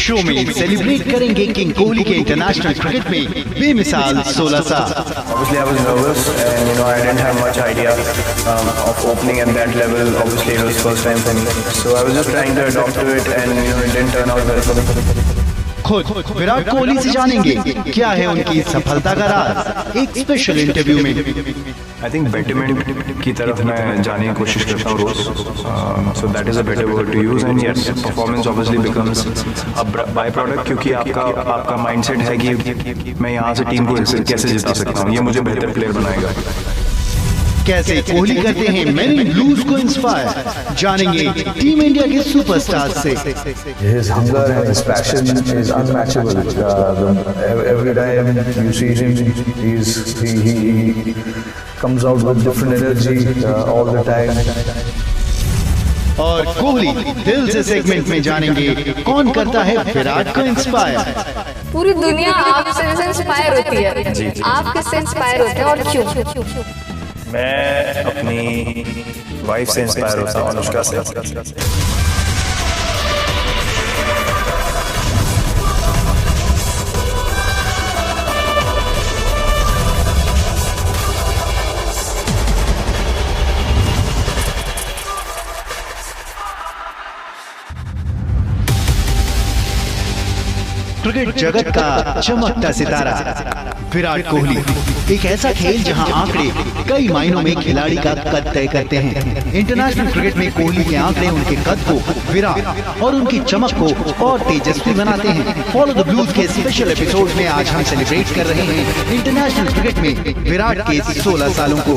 Show में celebrate करेंगे king Kohli के इंटरनेशनल क्रिकेट में बेमिसाल 16 साल। Obviously, I was nervous, and I didn't have much idea of opening at that level. Obviously, it was first time for me, so I was just trying to adopt to it, and it didn't turn out well for me. खुद विराट कोहली से जानेंगे क्या है उनकी सफलता का राज, एक special interview में। I think betterment की तरफ मैं जाने की कोशिश करता हूँ रोज, so that is a better word to use, and yes, performance obviously becomes a by product, क्योंकि आपका mindset है कि मैं यहाँ से टीम को कैसे जिता सकता हूँ, ये मुझे बेहतर प्लेयर बनाएगा। कैसे कोहली करते हैं मैन इन ब्लूज को इंस्पायर, जानेंगे टीम इंडिया के सुपरस्टार से। His hunger and his passion is unmatchable. Every time you see him, he comes out with different energy all the time. और कोहली दिल से सेगमेंट में जानेंगे कौन करता है विराट को इंस्पायर। पूरी दुनिया आपसे इंस्पायर होती है, आप किससे इंस्पायर होते हैं और क्यों? मैं अपनी वाइफ से इंस्पायर होता हूँ, अनुष्का से। क्रिकेट जगत का चमकता सितारा विराट कोहली। एक ऐसा खेल जहां आंकड़े कई मायनों में खिलाड़ी का कद तय करते हैं। इंटरनेशनल क्रिकेट में कोहली के आंकड़े उनके कद को, विराट और उनकी चमक को और तेजस्वी बनाते हैं। फॉलो द ब्लूज के स्पेशल एपिसोड में आज हम सेलिब्रेट कर रहे हैं इंटरनेशनल क्रिकेट में विराट के 16 सालों को।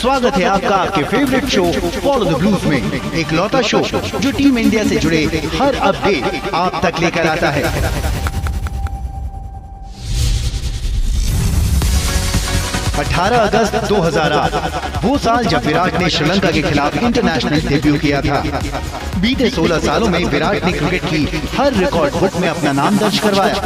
स्वागत है आपका आपके favourite show follow the blues में, एक लौता शो जो टीम इंडिया से जुड़े हर अपडेट आप तक लेकर आता है। 18 अगस्त 2008 वो साल जब विराट ने श्रीलंका के खिलाफ इंटरनेशनल डेब्यू किया था। बीते 16 सालों में विराट ने क्रिकेट की हर रिकॉर्ड बुक में अपना नाम दर्ज करवाया।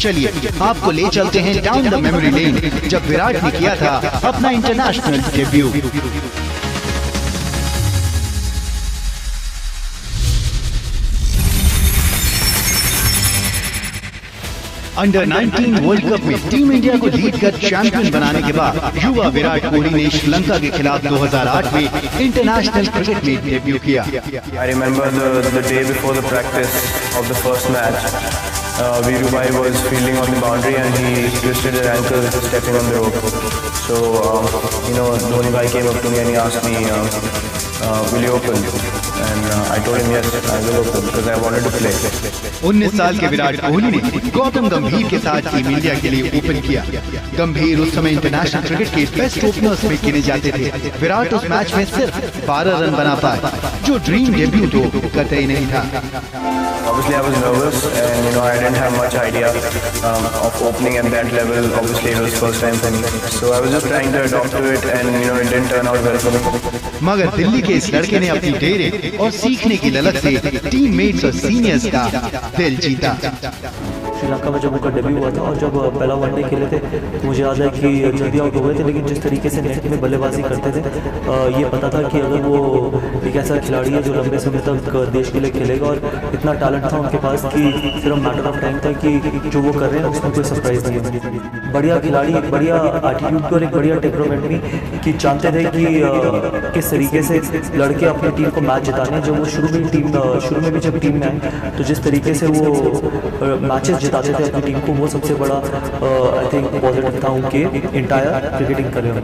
चलिए आपको ले चलते हैं डाउन द मेमोरी लेन, जब विराट ने किया था अपना international debut. Under 19 world cup में टीम इंडिया को लीड कर चैंपियन बनाने के बाद युवा विराट कोहली ने श्रीलंका के खिलाफ 2008 में इंटरनेशनल क्रिकेट में डेब्यू किया। I remember the day before the practice of the first match. Viru Bhai was fielding on the boundary and he twisted his ankle stepping on the rope. So, Dhoni Bhai came up to me and he asked me, will you open? And I told him yes, I will open because I wanted to play. 19 साल के विराट कोहली ने गौतम गंभीर के साथ team India के लिए open किया। गंभीर उस समय इंटरनेशनल क्रिकेट के बेस्ट ओपनर्स में गिने जाते थे। विराट उस मैच में सिर्फ 12 रन बना पाए, जो ड्रीम डेब्यू तो कतई नहीं था। Obviously, I was nervous, and I didn't have much idea of opening at that level. Obviously, it was first time for me, so I was just trying to adopt to it, and it didn't turn out well for me. मगर दिल्ली के इस लड़के ने अपनी डेरे और सीखने की ललक से टीममेट्स और सीनियर्स का दिल जीता। श्रीलंका में जब उनका डेब्यू हुआ था और जब पहला वनडे खेले थे तो मुझे याद है कि जल्दी आउट हो गए थे, लेकिन जिस तरीके से नेट में बल्लेबाजी करते थे ये पता था कि अगर वो एक ऐसा खिलाड़ी है जो लंबे समय तक देश के लिए खेलेगा, और इतना टैलेंट था उनके पास कि सिर्फ मैटर ऑफ टाइम था कि जो वो कर रहे हैं उसमें कोई सरप्राइज नहीं है। बढ़िया खिलाड़ी, एक बढ़िया एटीट्यूड और एक बढ़िया टेम्परामेंट भी, कि जानते थे कि किस तरीके से लड़के अपनी टीम को मैच जिताने हैं। जब वो शुरू में भी जब टीम में आए तो जिस तरीके से वो मैचेस जिताते थे अपनी टीम को, वो सबसे बड़ा आई थिंक पॉजिटिव था उनके इंटायर क्रिकेटिंग करियर में।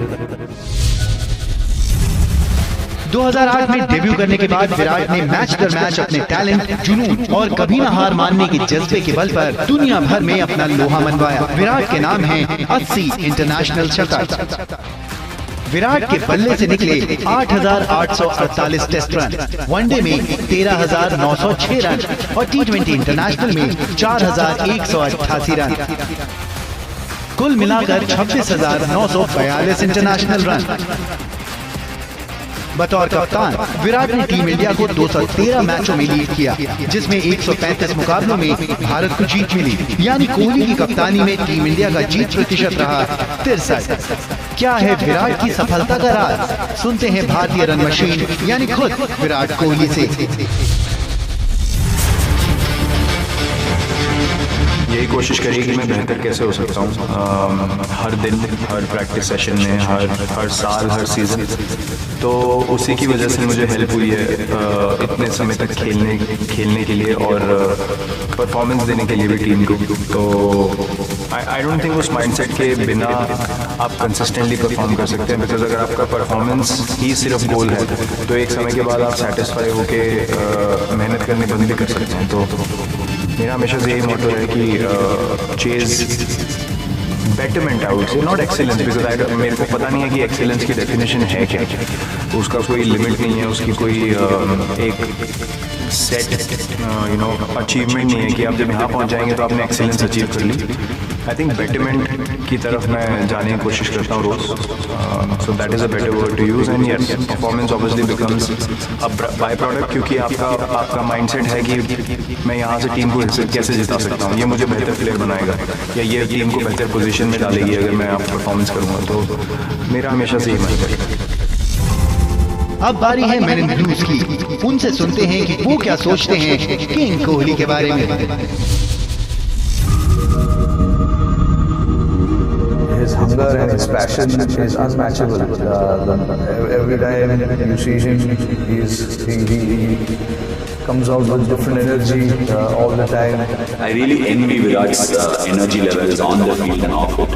2008 में डेब्यू करने के बाद विराट ने मैच दर मैच अपने टैलेंट, जुनून और कभी न हार मानने के जज्बे के बल पर दुनिया भर में अपना लोहा मनवाया। विराट के नाम है 80 इंटरनेशनल छक्के। विराट के बल्ले से निकले 8,848 टेस्ट रन, वनडे में 13,906 रन और टी20 इंटरनेशनल में 4,188 रन। कुल मिलाकर 26,942 इंटरनेशनल रन। बतौर कप्तान विराट ने टीम इंडिया को 213 मैचों में लीड किया, जिसमें 135 मुकाबलों में भारत को जीत मिली। यानी कोहली की कप्तानी में टीम इंडिया का जीत प्रतिशत रहा 63। क्या है विराट की सफलता का राज? सुनते हैं भारतीय रन मशीन यानी खुद विराट कोहली से। यही कोशिश करी कि मैं बेहतर कैसे हो सकता हूँ हर दिन, हर प्रैक्टिस सेशन में, हर साल, हर सीज़न। तो उसी की वजह से मुझे हेल्प हुई है इतने समय तक खेलने के लिए और परफॉर्मेंस देने के लिए भी टीम को। तो आई डोंट थिंक उस माइंडसेट के बिना आप कंसिस्टेंटली परफॉर्म कर सकते हैं, बिकॉज अगर आपका परफॉर्मेंस ही सिर्फ गोल है तो एक समय के बाद आप सेटिस्फाई होके मेहनत करने बंद भी कर सकते हैं। तो मेरा हमेशा से यही मोटो है कि चेज बेटरमेंट आउट से, नॉट एक्सीलेंस, बिकॉज मेरे को पता नहीं है कि एक्सीलेंस की डेफिनेशन है क्या। उसका कोई लिमिट नहीं है, उसकी कोई एक सेट अचीवमेंट नहीं है कि आप जब यहाँ पहुँच जाएंगे तो आपने एक्सीलेंस अचीव कर ली। आई थिंक बेटरमेंट की तरफ मैं जाने की कोशिश करता हूँ रोज़। So that is a better word to use. And yes, performance obviously becomes a by product, क्योंकि आपका माइंडसेट है कि मैं यहाँ से टीम को कैसे जिता सकता हूँ, ये मुझे बेहतर प्लेयर बनाएगा या ये टीम को बेहतर पोजीशन में डालेगी अगर मैं आप परफॉर्मेंस करूँगा। तो मेरा हमेशा से ही माइंडसेट है। अब बारी है मैन इन ब्लूज की। उनसे सुनते हैं कि वो क्या सोचते हैं किंग कोहली के बारे में। His hunger and his passion is unmatchable. Every time you see him, he comes out with different energy all the time. I really envy Virat's energy levels on the field and off it.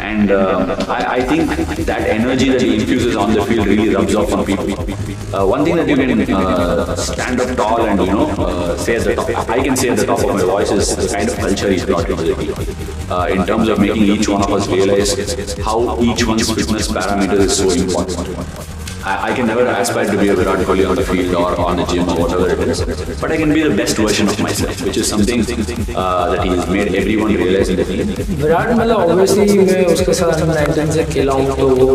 And I think that energy that he infuses on the field really rubs off on people. One thing that you can stand up tall and say at the top, I can say at the top of my voice, is the kind of culture he's brought into the team. In terms of making each one of us realize how each one's fitness parameter is so important. I can never aspire to be a Virat Kohli on the field or on the gym or whatever it is, but I can be the best version of myself, which is something that he has made everyone realize in the team. Virat मतलब obviously मैं उसके साथ 19 से खेला हूँ, तो वो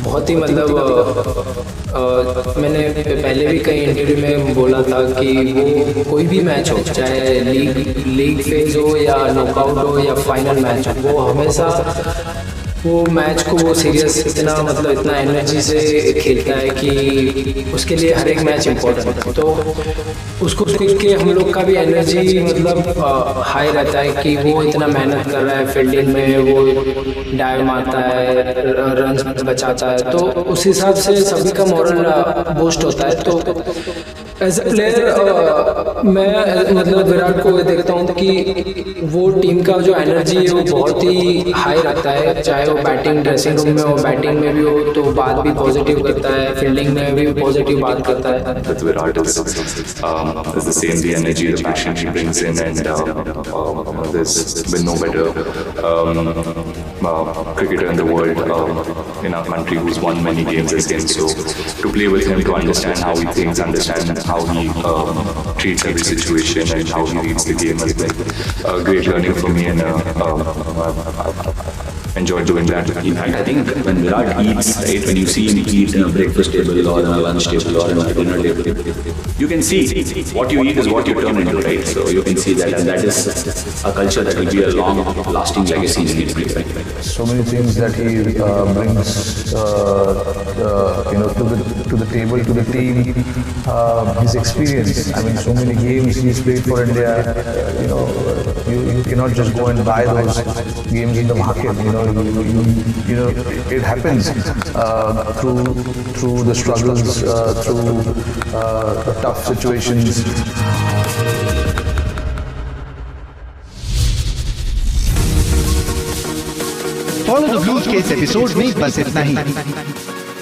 बहुत ही मतलब मैंने पहले भी कई इंटरव्यू में बोला था कि वो कोई भी मैच हो, चाहे लीग फेज हो या नॉकआउट हो या फाइनल मैच हो, वो हमेशा वो मैच को वो सीरियस इतना मतलब इतना एनर्जी से खेलता है कि उसके लिए हर एक मैच इम्पोर्टेंट है। तो उसको देख के हम लोग का भी एनर्जी मतलब हाई रहता है कि वो इतना मेहनत कर रहा है फील्डिंग में, वो डाइव मारता है, रन बचाता है, तो उस हिसाब से सभी का मॉरल बूस्ट होता है। तो एज ए प्लेयर मैं मतलब विराट को देखता हूँ कि वो टीम का जो एनर्जी है वो बहुत ही हाई रहता है, चाहे वो बैटिंग ड्रेसिंग रूम में हो, बैटिंग में भी हो तो बात भी पॉजिटिव करता है, फील्डिंग में भी पॉजिटिव बात करता है। With Virat is the same, the energy, the passion he brings in, and there's been no better cricketer in the world in our country who's won many games as him. So to play with him, to understand how he thinks, understand how he treats every situation and how he reads the game has been great learning for me, and enjoyed doing that. In fact, I think when Virat eats, right, when you see him eat in a breakfast table or in a lunch table or in a dinner table, you can see what you eat is what you turn into, right? So you can see that, and that is a culture that will be a long-lasting legacy in India. Right? So many things that he brings, to the table, to the team. His experience. I mean, so many games he's played for India. You cannot just go and buy those games in the market. It happens through the struggles, through the tough situations. Follow the blues के इस episode में बस इतना ही।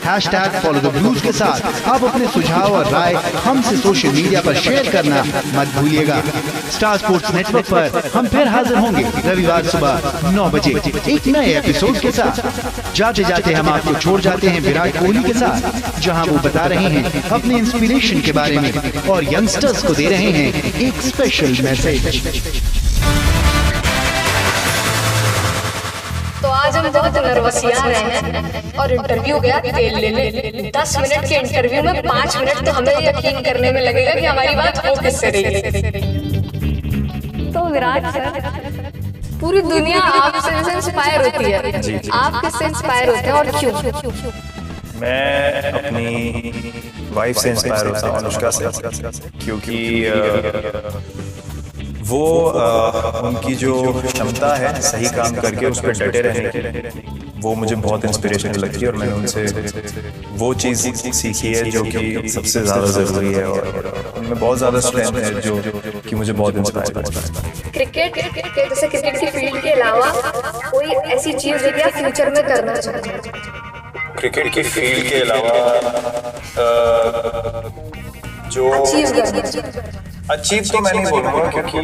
#Follow the blues के साथ आप अपने सुझाव और राय हमसे सोशल मीडिया पर शेयर करना मत भूलिएगा। स्टार स्पोर्ट्स नेटवर्क पर हम फिर हाजिर होंगे रविवार सुबह 9 बजे एक नए एपिसोड के साथ। जाते जाते हम आपको छोड़ जाते हैं विराट कोहली के साथ, जहां वो बता रहे हैं अपने इंस्पिरेशन के बारे में और यंगस्टर्स को दे रहे हैं एक स्पेशल मैसेज। आज हम बहुत नर्वसिया रहे हैं और इंटरव्यू गया तेल लेने। 10 मिनट के इंटरव्यू में 5 मिनट तो हमें यकीन करने में लगेगा कि हमारी बात हो किससे रही। तो विराट सर, पूरी दुनिया आपसे इंस्पायर होती है, आप किससे इंस्पायर होते हैं और क्यों? मैं अपनी वाइफ से इंस्पायर होता हूँ, अनुष्का से, क्योंकि वो उनकी जो क्षमता है सही काम करके उस पर डटे रहने की, वो मुझे बहुत इंस्पिरेशनल लगती है और मैंने उनसे वो चीज़ सीखी है जो कि सबसे ज़्यादा ज़रूरी है और उनमें बहुत ज़्यादा स्ट्रेंथ है जो कि मुझे बहुत इंस्पायर करता है। क्रिकेट जैसे क्रिकेट की फील्ड के अलावा कोई ऐसी चीज़ है कि आप फ्यूचर में करना चाहते हैं? क्रिकेट की फील्ड के अलावा जो अचीव तो मैं नहीं बोलूँगा क्योंकि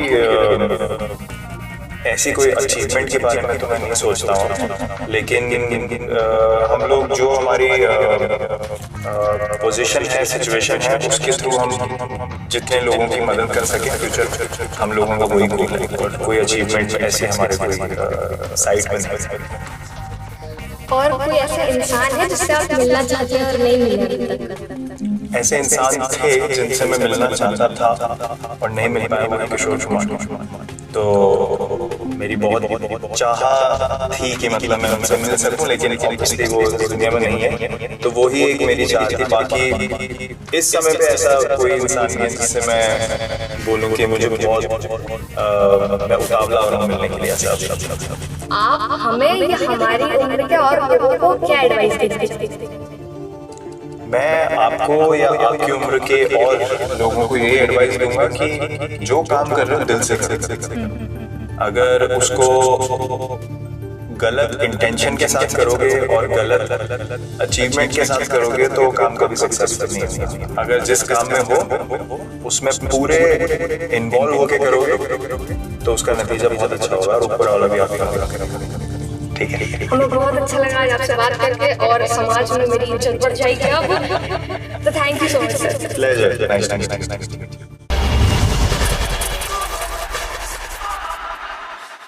ऐसी कोई अचीवमेंट के बारे में तो मैं नहीं सोचता हूँ, लेकिन हम लोग जो हमारी पोजीशन है, सिचुएशन है, उसके थ्रू हम जितने लोगों की मदद कर सके फ्यूचर हम लोगों का वही गोल है और कोई अचीवमेंट ऐसे हमारे कोई साइड में नहीं। और कोई ऐसा इंसान है जिससे आप मिलना चाहते हैं और नहीं मिले अभी तक? ऐसे इंसान थे जिनसे मैं मिलना चाहता था और नहीं मिल पाया, वो किशोर कुमार। तो मेरी बहुत चाह थी कि मतलब मैं उनसे मिल सकूं, लेकिन ऑब्वियसली वो इस दुनिया में नहीं है, तो वो ही एक मेरी चाह थी। बाकी इस समय पे ऐसा कोई इंसान नहीं है जिससे मैं बोलूं कि मुझे बहुत मैं उतावला हो रहा हूं मिलने के लिए। आप हमें या हमारी उम्र के और लोगों को क्या एडवाइस देते? मैं आपको या आपकी उम्र के और लोगों को ये एडवाइस दूंगा कि जो काम कर रहे हो दिल से करो। अगर उसको गलत इंटेंशन के साथ करोगे और गलत अचीवमेंट के साथ करोगे तो काम कभी सक्सेसफुल नहीं होगा। अगर जिस काम में हो उसमें पूरे इन्वॉल्व होके करोगे तो उसका नतीजा बहुत अच्छा होगा और ऊपर वाला भी आपका ठीक है। हमें बहुत अच्छा लगा आज आपसे बात करके और समाज में मेरी इज्जत बढ़ जाएगी अब। तो thank you so much sir. Pleasure. Nice.